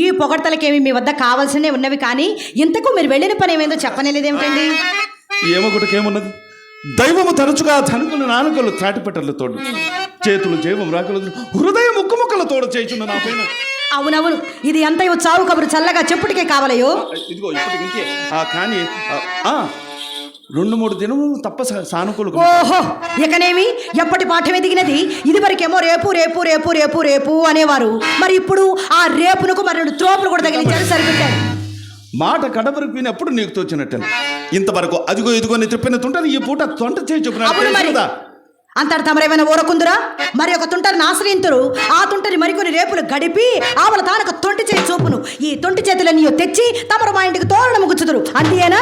ఈ పొగడ్తలకేమి మీ వద్ద కావాల్సినవి ఉన్నవి, కానీ ఇంతకు మీరు వెళ్ళిన పని ఏమేందో చెప్పనేలేదేమిటండి? ఏమొకటికేమున్నది, దైవము తరచుగా ధనుకులు నాలుకలు త్రాటిపెట్టలు తోడు, చేతులు జీవం రాకలు, హృదయం ముక్కుముక్కల తోడు చేయుచున్న నా పైన. అవునవును, ఇది అంతయో చావు కబురు చల్లగా చెప్పుటికే కావాలయో. ఇదిగో ఇప్పటికింకే కానీ 2-3 దినములు తప్ప సానుకూలు. ఓహో, ఇకనేమి ఎప్పటి పాఠం ఎదిగినది? ఇది వరకేమో రేపు రేపు రేపు రేపు రేపు అనేవారు, మరి ఇప్పుడు ఆ రేపునకు మరి 2 త్రోపులు కూడా తగిలించారు, సరిపెట్టారు. మాట కడవరకు వినప్పుడు నీకు తోచినట్టు ఇంతవరకు అదిగో ఇదిగో నీ చెప్పిన తుంటని ఈ పూట తొంట చేయి చెప్పిన అంతటి తమరేమైనా ఊరకుందురా? మరి ఒక తుంటరిని ఆశ్రయింతురు, ఆ తుంటరి మరికొన్ని రేపులు గడిపి ఆవల తానొక తొంటి చేయి చూపును, ఈ తొంటి చేతులన్నీ తెచ్చి తమరు మా ఇంటికి తోరణము గుచ్చుదురు, అంతేనా?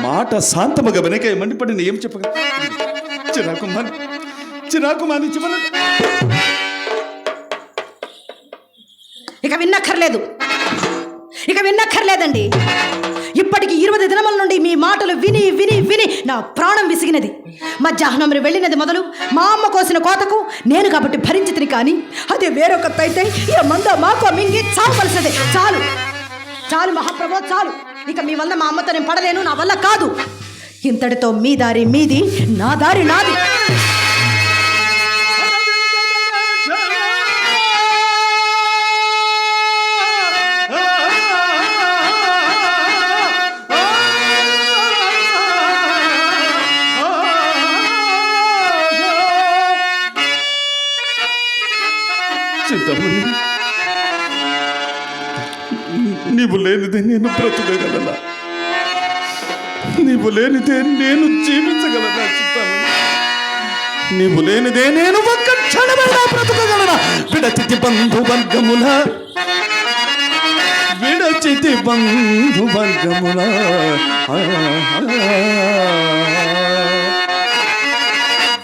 మాట శాంతముగా వెనక మండిపడిన ఏం చెప్పగా చిరాకుమాని చెప్పన. ఇక విన్నక్కర్లేదండి. ఇప్పటికి 20 దినముల నుండి మీ మాటలు విని విని విని నా ప్రాణం విసిగినది. మధ్యాహ్నం మీరు వెళ్ళినది మొదలు మా అమ్మ కోసిన కోతకు నేను కాబట్టి భరించితిని, కానీ అదే వేరొకతైతే ఈ మంద మాకో మింగి చావవలసిందే. చాలు చాలు మహాప్రభో, చాలు. ఇక మీ వల్ల మా అమ్మతో నేను పడలేను, నా వల్ల కాదు. ఇంతటితో మీ దారి మీది, నా దారి నాది. చింతమని, నీవు లేనిదే నేను బ్రతుకగలనా? నీవు లేనిదే నేను జీవించగలనా? చింతమని, నీవు లేనిదే నేను ఒక్క క్షణమైనా బ్రతుకగలనా? విడచితి బంధువర్గముల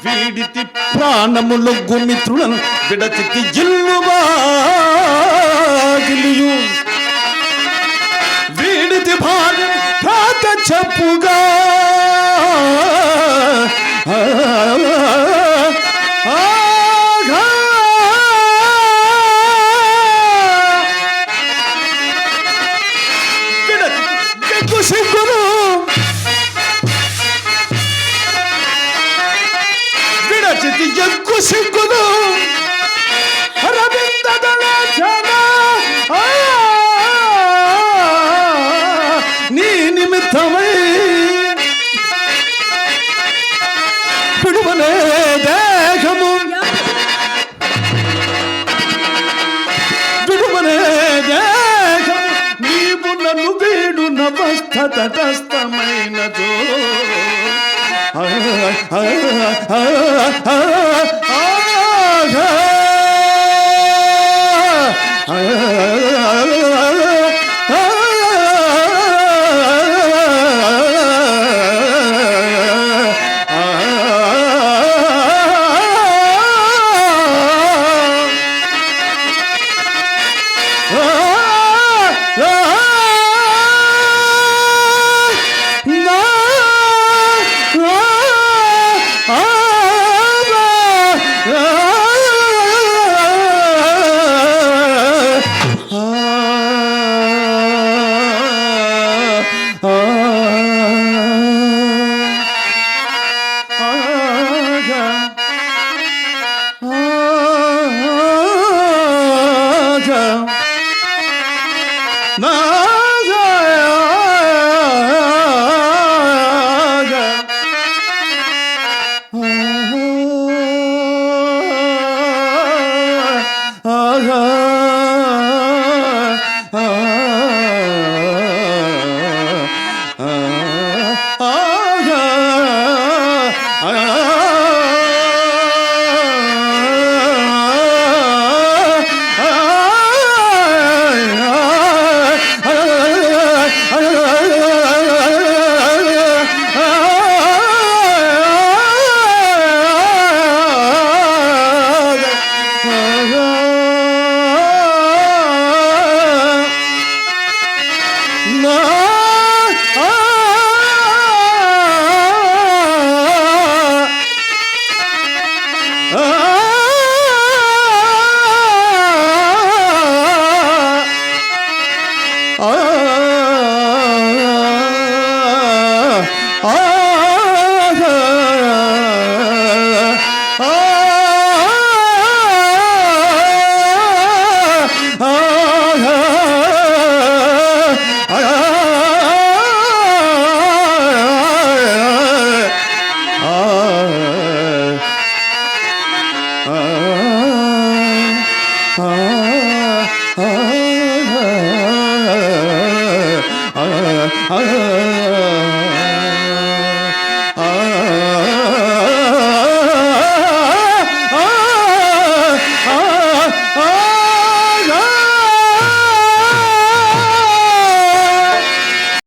వీడితి ప్రాణములొగ్గు మిత్రులను విడచితి ఇల్లువాగిలియు వీడితి భాగం కాక చెప్పుగా సిగ్గును నీ నిమిత్తమై విడువలే దేహము నీవు నన్ను వీడు నవస్థ తటస్థమైనదో